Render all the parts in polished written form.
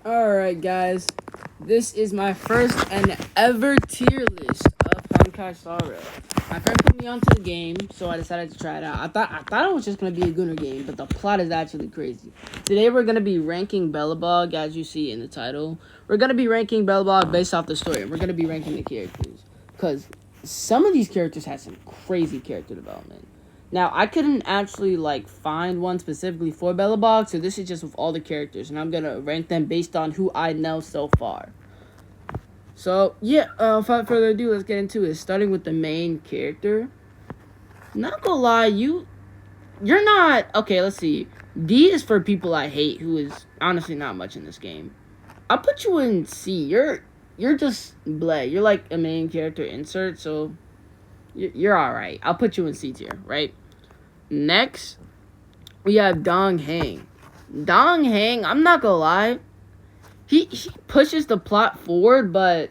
Alright, guys. This is my first and ever tier list of Honkai Sorrow. My friend put me onto the game, so I decided to try it out. I thought it was just gonna be a Gunner game, but the plot is actually crazy. Today we're gonna be ranking Belebog, as you see in the title. We're gonna be ranking Belebog based off the story. We're gonna be ranking the characters, because some of these characters had some crazy character development. Now, I couldn't actually, find one specifically for Belebog, so this is just with all the characters, and I'm gonna rank them based on who I know so far. So, yeah, without further ado, let's get into it. Starting with the main character. Not gonna lie, you're not... Okay, let's see. D is for people I hate, who is honestly not much in this game. I'll put you in C. You're just bleh. You're like a main character insert, so... You're alright. I'll put you in C tier, right? Next, we have Dong Hang. Dong Hang, I'm not gonna lie, he pushes the plot forward, but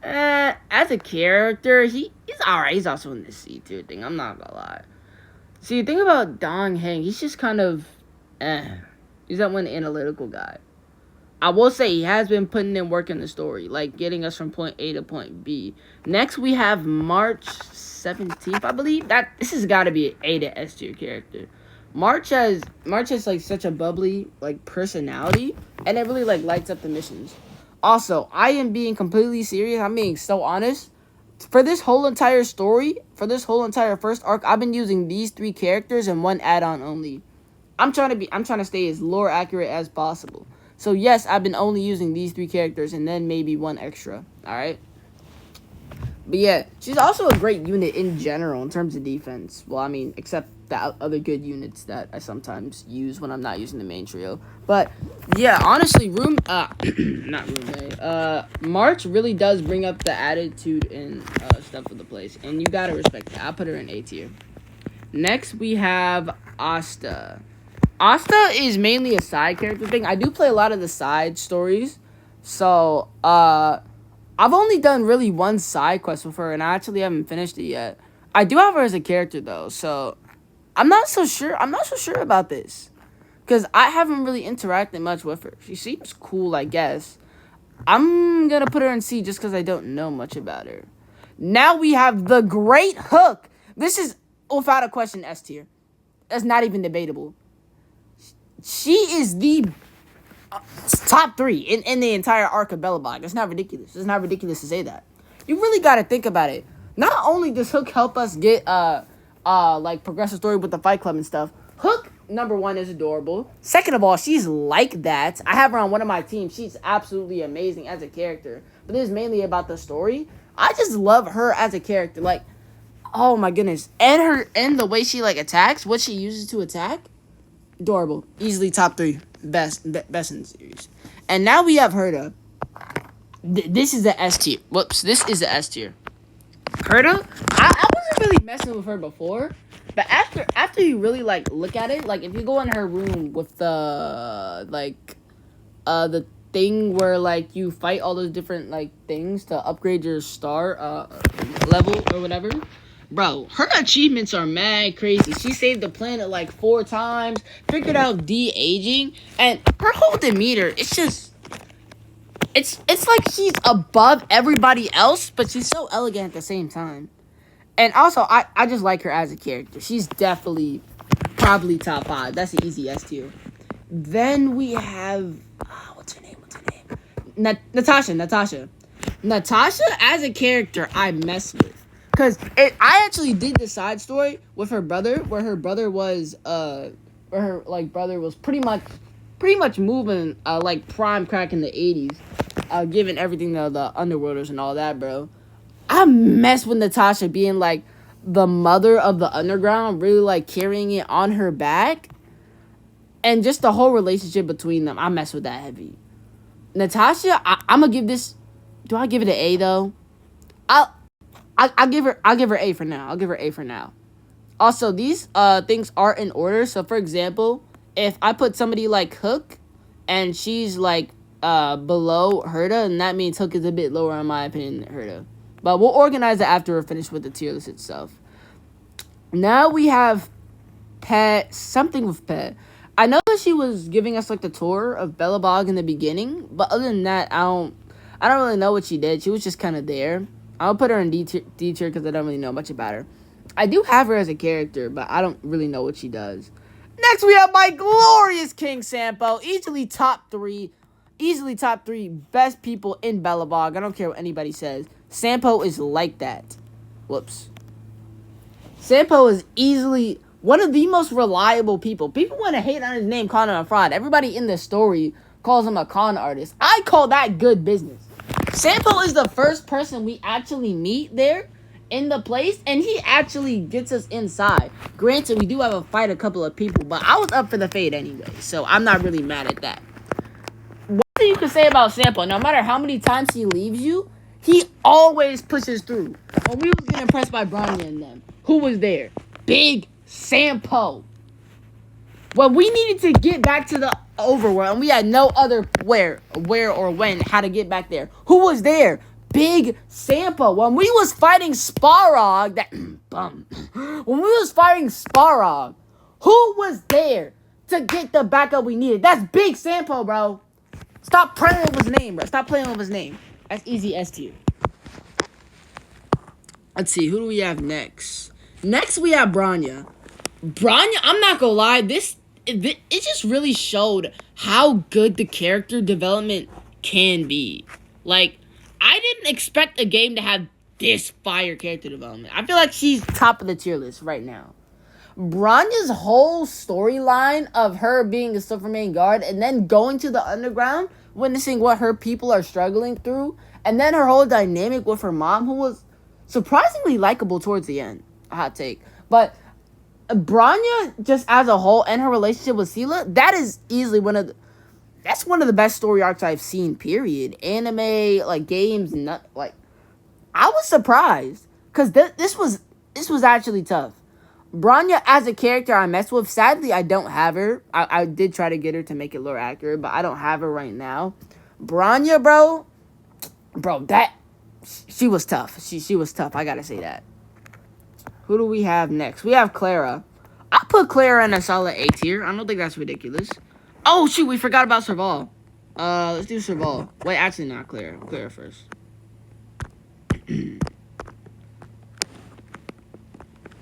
as a character, he's alright. He's also in the C tier thing. I'm not gonna lie. See, the thing about Dong Hang, he's just kind of He's that one analytical guy. I will say he has been putting in work in the story, like getting us from point A to point B. Next, we have March 17th, I believe. This has got to be an A to S tier character. March has like such a bubbly personality, and it really lights up the missions. Also, I am being completely serious. I'm being so honest. For this whole entire story, for this whole entire first arc, I've been using these 3 characters and 1 add-on only. I'm trying to stay as lore accurate as possible. So, yes, I've been only using these 3 characters and then maybe 1 extra, alright? But, yeah, she's also a great unit in general in terms of defense. Well, I mean, except the other good units that I sometimes use when I'm not using the main trio. But, yeah, honestly, March really does bring up the attitude and stuff of the place. And you gotta respect that. I'll put her in A tier. Next, we have Asta. Asta is mainly a side character thing. I do play a lot of the side stories. So, I've only done really 1 side quest with her, and I actually haven't finished it yet. I do have her as a character, though, so I'm not so sure about this. Because I haven't really interacted much with her. She seems cool, I guess. I'm gonna put her in C just because I don't know much about her. Now we have the Great Hook. This is, without a question, S tier. That's not even debatable. She is the top 3 in the entire arc of Belebog. That's not ridiculous. It's not ridiculous to say that. You really got to think about it. Not only does Hook help us get progressive story with the Fight Club and stuff. Hook, number 1, is adorable. Second of all, she's like that. I have her on one of my teams. She's absolutely amazing as a character. But this is mainly about the story. I just love her as a character. Oh my goodness. And the way she attacks, what she uses to attack. Adorable. Easily top 3. Best in the series. And now we have Herta. This is the S tier. Whoops. This is the S tier. Herta, I wasn't really messing with her before. But after you really look at it, if you go in her room with the the thing where you fight all those different things to upgrade your star level or whatever. Bro, her achievements are mad crazy. She saved the planet 4 times, figured out de-aging, and her whole demeanor, it's just... It's like she's above everybody else, but she's so elegant at the same time. And also, I just like her as a character. She's definitely, probably top 5. That's an easy S tier. Then we have... What's her name? Natasha. Natasha, as a character, I mess with. Because I actually did the side story with her brother, where her brother was, brother was pretty much moving, prime crack in the 80s, giving everything to the underworlders and all that, bro. I mess with Natasha being, the mother of the underground, really, carrying it on her back, and just the whole relationship between them. I mess with that heavy. Natasha, I'm gonna give this, do I give it an A, though? I'll give her A for now. I'll give her A for now. Also, these things are in order. So, for example, if I put somebody like Hook, and she's below Herta, and that means Hook is a bit lower in my opinion than Herta. But we'll organize it after we're finished with the tier list itself. Now we have Pet, something with Pet. I know because she was giving us like the tour of Belebog in the beginning, but other than that, I don't really know what she did. She was just kind of there. I'll put her in D tier because I don't really know much about her. I do have her as a character, but I don't really know what she does. Next, we have my glorious King Sampo, easily top three best people in Belebog. I don't care what anybody says. Sampo is like that. Whoops. Sampo is easily one of the most reliable people. People want to hate on his name, calling him a fraud. Everybody in the story calls him a con artist. I call that good business. Sampo is the first person we actually meet there in the place, and he actually gets us inside. Granted, we do have a fight a couple of people, but I was up for the fade anyway, so I'm not really mad at that. One thing you can say about Sampo, no matter how many times he leaves you, he always pushes through. When we was getting impressed by Bronya and them, who was there? Big Sampo. When we needed to get back to the overworld, and we had no other where or when, how to get back there. Who was there? Big Sampo. When we was fighting Sparrog, when we was fighting Sparrog, who was there to get the backup we needed? That's Big Sampo, bro. Stop playing with his name, bro. Stop playing with his name. That's easy S tier. Let's see, who do we have next? Next, we have Bronya. Bronya, I'm not gonna lie, it just really showed how good the character development can be. Like, I didn't expect a game to have this fire character development. I feel like she's top of the tier list right now. Bronya's whole storyline of her being a Superman guard and then going to the underground, witnessing what her people are struggling through, and then her whole dynamic with her mom, who was surprisingly likable towards the end. A hot take. But Bronya, just as a whole, and her relationship with Sela, that is easily one of the best story arcs I've seen, period. Anime, like, games, I was surprised. Because this was actually tough. Bronya, as a character, I mess with. Sadly, I don't have her. I did try to get her to make it lore accurate, but I don't have her right now. Bronya, bro, she was tough. She was tough. I gotta say that. Who do we have next? We have Clara. I put Clara in a solid A tier. I don't think that's ridiculous. Oh, shoot, we forgot about Serval. Let's do Serval. Wait, actually not Clara. Clara first.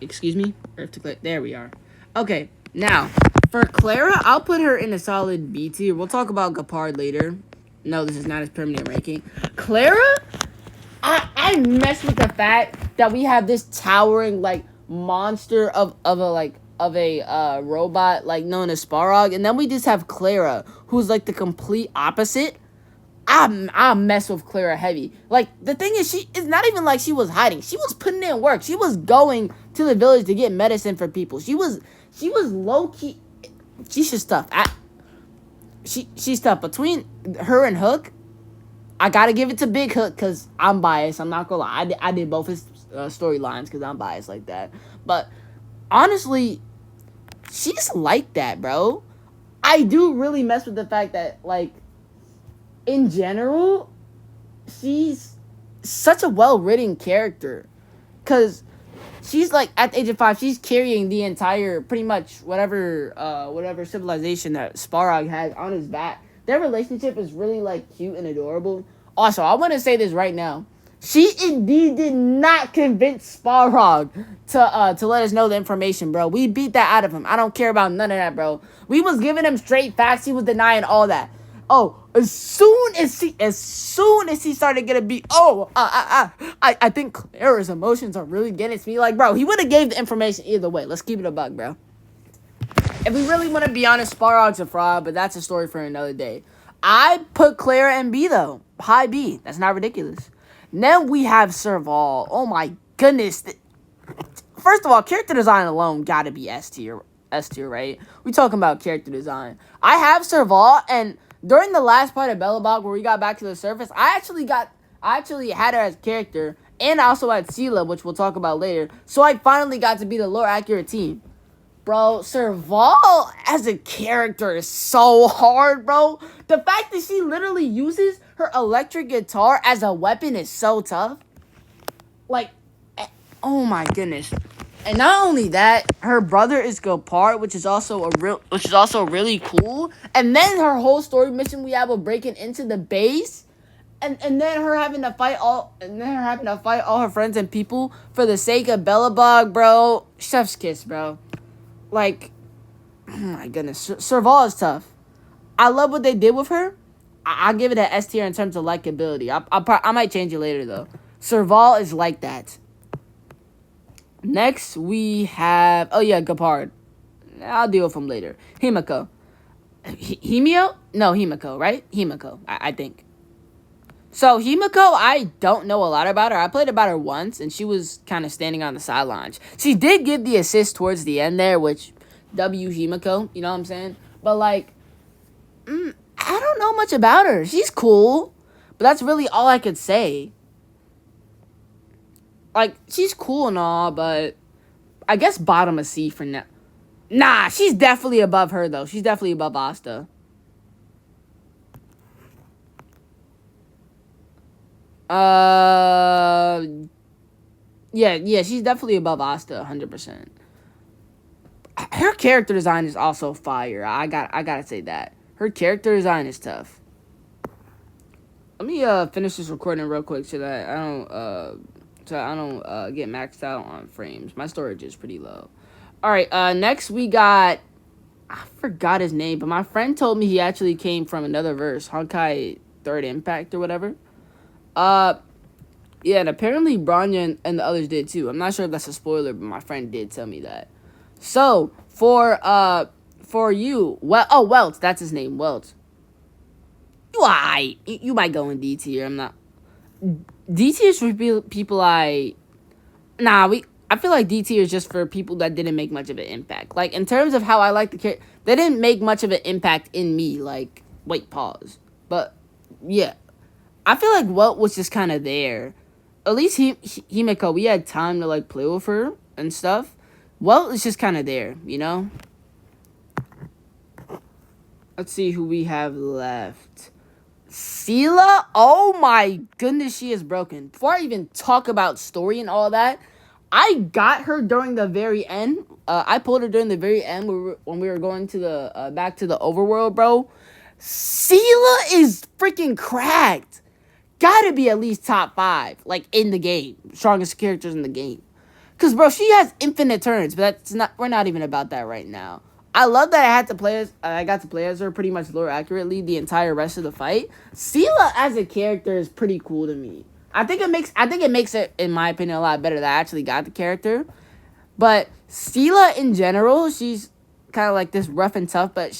Excuse me? There we are. Okay, now, for Clara, I'll put her in a solid B tier. We'll talk about Gepard later. No, this is not his permanent ranking. Clara, I mess with the fact that we have this towering, like, monster of a robot, like, known as Sparrog, and then we just have Clara, who's, like, the complete opposite. I mess with Clara heavy. Like, the thing is, it's not even like she was hiding. She was putting in work. She was going to the village to get medicine for people. She was low-key. She's just tough. She's tough. Between her and Hook, I gotta give it to Big Hook because I'm biased. I'm not gonna lie. I did both his storylines because I'm biased like that. But honestly, she's like that, bro. I do really mess with the fact that, like, in general, she's such a well-written character. Because she's, like, at the age of 5, she's carrying the entire, pretty much, whatever civilization that Sparrog has on his back. Their relationship is really, like, cute and adorable. Also, I want to say this right now. She indeed did not convince Sparrog to let us know the information, bro. We beat that out of him. I don't care about none of that, bro. We was giving him straight facts. He was denying all that. Oh, as soon as he started getting beat, I think Clara's emotions are really getting to me. Like, bro, he would have gave the information either way. Let's keep it a bug, bro. If we really want to be honest, Sparrog's a fraud, but that's a story for another day. I put Clara in B, though. High B. That's not ridiculous. Then we have Serval. Oh, my goodness. First of all, character design alone got to be S tier, right? We talking about character design. I have Serval, and during the last part of Belebog, where we got back to the surface, I actually had her as character, and I also had Sela, which we'll talk about later. So I finally got to be the lore accurate team. Bro, Serval as a character is so hard, bro. The fact that she literally uses her electric guitar as a weapon is so tough. Like, oh my goodness. And not only that, her brother is Gopard, which is also really cool. And then her whole story mission we have of breaking into the base, and then her having to fight all her friends and people for the sake of Belebog, bro. Chef's kiss, bro. Like, oh my goodness, Serval is tough. I love what they did with her. I'll give it an S tier in terms of likability. I might change it later though. Serval is like that. Next, we have... Oh, yeah, Gepard. I'll deal with him later. Himiko. Himio? No, Himiko, right? Himiko, I think. So, Himiko, I don't know a lot about her. I played about her once, and she was kind of standing on the sidelines. She did give the assist towards the end there, which... W Himiko, you know what I'm saying? But, like... I don't know much about her. She's cool. But that's really all I could say. Like, she's cool and all, but I guess bottom of C for now. Nah, she's definitely above her, though. She's definitely above Asta. Yeah, she's definitely above Asta, 100%. Her character design is also fire. I gotta say that. Her character design is tough. Let me finish this recording real quick so that I don't get maxed out on frames. My storage is pretty low. Alright, next we got... I forgot his name, but my friend told me he actually came from another verse. Honkai 3rd Impact or whatever. Yeah, and apparently Bronya and the others did too. I'm not sure if that's a spoiler, but my friend did tell me that. So, for you... Welts, that's his name, Welts. You might go in D tier. I'm not... D tier is for people I feel like D tier is just for people that didn't make much of an impact. Like, in terms of how I like the character, they didn't make much of an impact in me. Like, wait, pause. But, yeah. I feel like Welt was just kind of there. At least Himiko, we had time to, like, play with her and stuff. Welt is just kind of there, you know? Let's see who we have left. Sela? Oh my goodness, she is broken. Before I even talk about story and all that, I got her during the very end. I pulled her during the very end when we were going to the back to the overworld, bro. Sela is freaking cracked. Gotta be at least top 5, like, in the game. Strongest characters in the game. Because, bro, she has infinite turns, but we're not even about that right now. I love that I got to play as her pretty much lore accurately the entire rest of the fight. Sela as a character is pretty cool to me. I think it makes it, in my opinion, a lot better that I actually got the character. But Sela in general, she's kind of like this rough and tough, but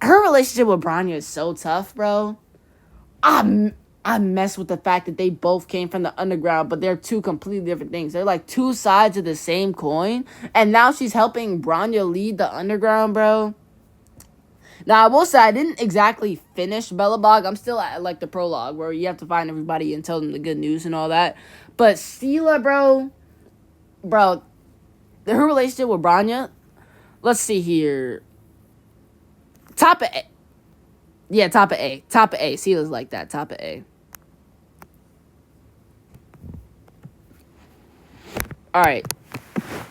her relationship with Bronya is so tough, bro. I mess with the fact that they both came from the underground, but they're two completely different things. They're like two sides of the same coin. And now she's helping Bronya lead the underground, bro. Now, I will say, I didn't exactly finish Belebog. I'm still at, like, the prologue, where you have to find everybody and tell them the good news and all that. But Sela, bro, her relationship with Bronya, let's see here. Top of A. Yeah, top of A. Top of A. Sela's like that. Top of A. Alright.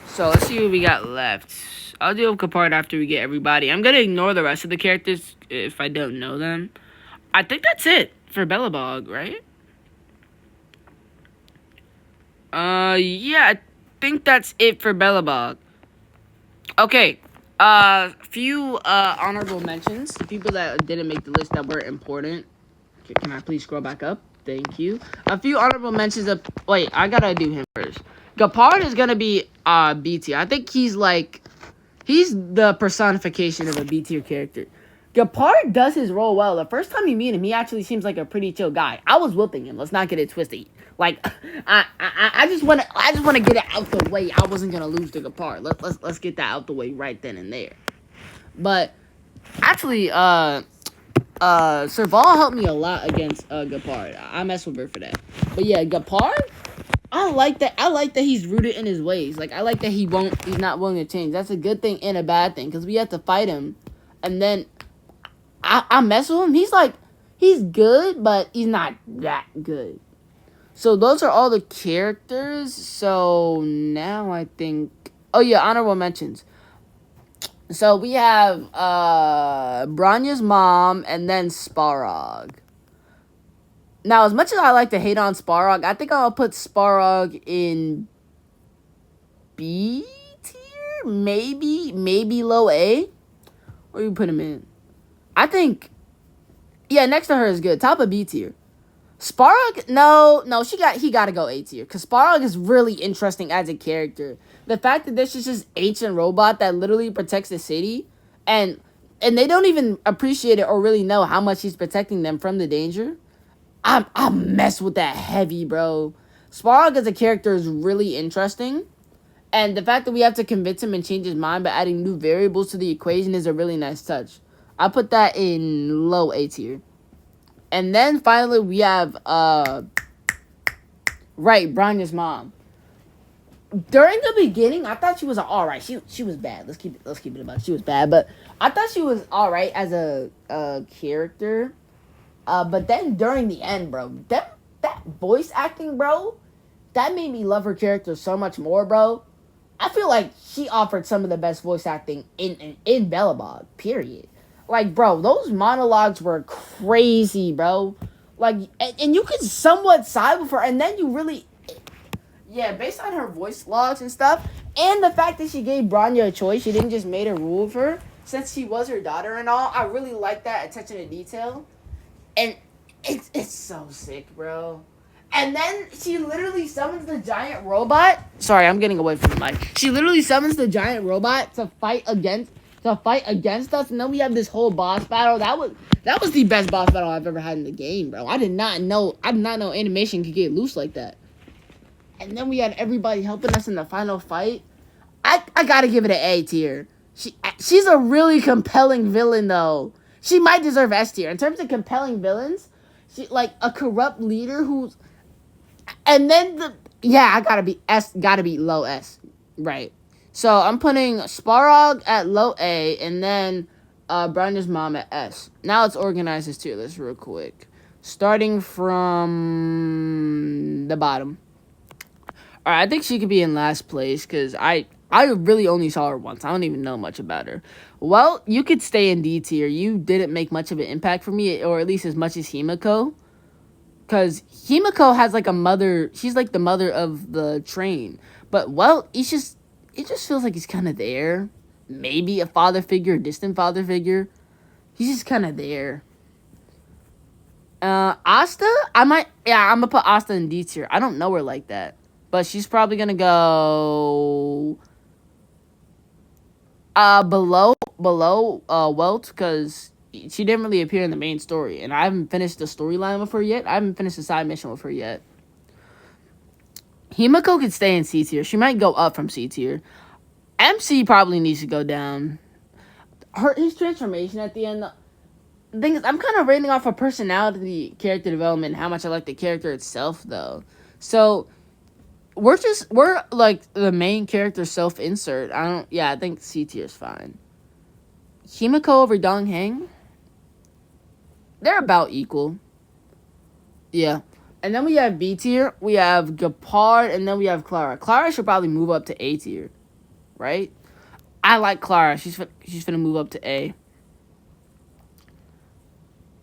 So, let's see what we got left. I'll deal with Gepard after we get everybody. I'm going to ignore the rest of the characters if I don't know them. I think that's it for Belebog, right? Yeah, I think that's it for Belebog. Okay. Few honorable mentions. People that didn't make the list that were important. Okay, can I please scroll back up? Thank you. A few honorable mentions of... Wait, I gotta do him first. Gepard is gonna be B tier. I think he's the personification of a B tier character. Gepard does his role well. The first time you meet him, he actually seems like a pretty chill guy. I was whooping him. Let's not get it twisted. Like, I just wanna get it out the way. I wasn't gonna lose to Gepard. Let's get that out the way right then and there. But actually, Serval helped me a lot against Gepard. I mess with her for that. But yeah, Gepard, I like that. I like that he's rooted in his ways. Like, I like that he's not willing to change. That's a good thing and a bad thing, because we have to fight him, and then I mess with him. He's good, but he's not that good. So those are all the characters. So now I think. Oh yeah, honorable mentions. So we have Bronya's mom and then Sparrog. Now, as much as I like to hate on Sparrog, I think I'll put Sparrog in B tier, maybe low A. Where you put him in? I think, yeah, next to her is good. Top of B tier. Sparrog, no, he got to go A tier because Sparrog is really interesting as a character. The fact that this is just ancient robot that literally protects the city, and they don't even appreciate it or really know how much he's protecting them from the danger. I mess with that heavy, bro. Sparrog as a character is really interesting. And the fact that we have to convince him and change his mind by adding new variables to the equation is a really nice touch. I put that in low A tier. And then finally we have Bronya's mom. During the beginning, I thought she was alright. She was bad. Let's keep it about. She was bad, but I thought she was alright as a character. But then during the end, bro, that voice acting, bro, that made me love her character so much more, bro. I feel like she offered some of the best voice acting in Belebog, period. Like, bro, those monologues were crazy, bro. Like, and you could somewhat side with her, and then you really, yeah, based on her voice logs and stuff, and the fact that she gave Bronya a choice, she didn't just made a rule of her, since she was her daughter and all, I really like that attention to detail. And it's so sick, bro. And then she literally summons the giant robot. Sorry, I'm getting away from the mic. She literally summons the giant robot to fight against us, and then we have this whole boss battle. That was the best boss battle I've ever had in the game, bro. I did not know animation could get loose like that. And then we had everybody helping us in the final fight. I gotta give it an A tier. She's a really compelling villain though. She might deserve S tier. In terms of compelling villains, she like a corrupt leader who's, and then I gotta be low S. Right. So I'm putting Sparrog at low A and then Bronya's mom at S. Now let's organize this tier list real quick. Starting from the bottom. Alright, I think she could be in last place because I really only saw her once. I don't even know much about her. Well, you could stay in D tier. You didn't make much of an impact for me, or at least as much as Himiko. Because Himiko has like a mother. She's like the mother of the train. But, well, it just feels like he's kind of there. Maybe a father figure, a distant father figure. He's just kind of there. Asta? I'm going to put Asta in D tier. I don't know her like that. But she's probably going to go below Welt, because she didn't really appear in the main story, and I haven't finished the storyline with her yet. I haven't finished the side mission with her yet. Himiko could stay in C tier. She might go up from C tier. MC probably needs to go down. His transformation at the end. The thing is, I'm kind of rating off her personality, character development, and how much I like the character itself, though. So we're like the main character self-insert. I think C tier is fine. Himiko over Dong Heng, they're about equal. Yeah. And then we have B tier, we have Gepard, and then we have Clara. Clara should probably move up to A tier, right? I like Clara. She's gonna move up to A.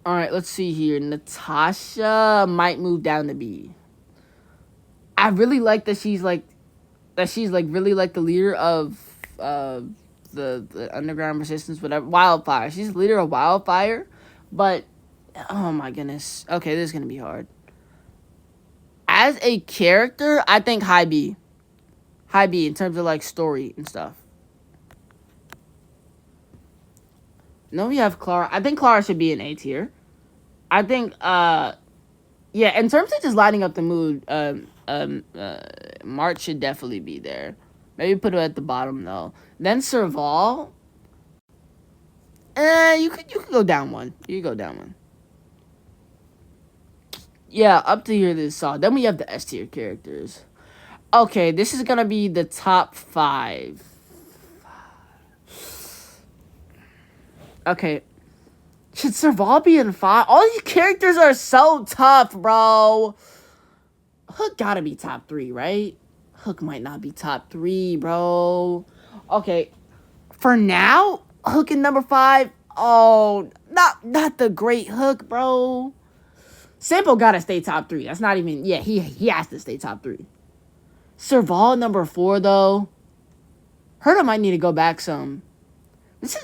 Alright, let's see here. Natasha might move down to B. I really like that she's really like the leader of the underground resistance, whatever, Wildfire. She's the leader of Wildfire, but oh my goodness. Okay, this is gonna be hard. As a character, I think high B in terms of like story and stuff. No, we have Clara. I think Clara should be in A tier. I think in terms of just lighting up the mood, March should definitely be there. Maybe put her at the bottom though. Then Serval. You could go down one. You could go down one. Yeah, up to here this saw. Then we have the S tier characters. Okay, this is gonna be the top 5. Okay. Should Serval be in 5? All these characters are so tough, bro. Hook gotta be top 3, right? Hook might not be top 3, bro. Okay, for now, Hook in number 5. Oh, not the great Hook, bro. Sampo gotta stay top 3. That's not even... Yeah, he has to stay top 3. Serval number 4, though. Herda might need to go back some. This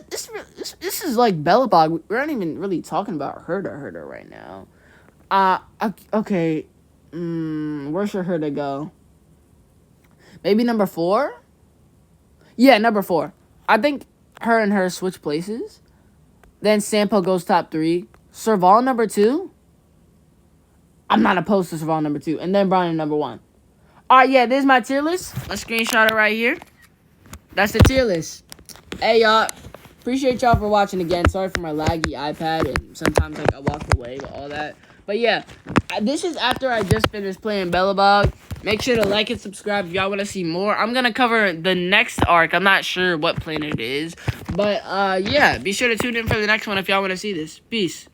is like Belebog. We're not even really talking about Herda right now. Okay. Where should Herda go? Maybe number 4? Yeah, number 4. I think her and her switch places. Then Sampo goes top 3. Serval number 2? I'm not opposed to Serval number 2. And then Brian number 1. Alright, yeah, this is my tier list. Let's screenshot it right here. That's the tier list. Hey, y'all. Appreciate y'all for watching again. Sorry for my laggy iPad. And sometimes like I walk away with all that. But yeah, this is after I just finished playing Belebog. Make sure to like and subscribe if y'all want to see more. I'm going to cover the next arc. I'm not sure what planet it is. But yeah, be sure to tune in for the next one if y'all want to see this. Peace.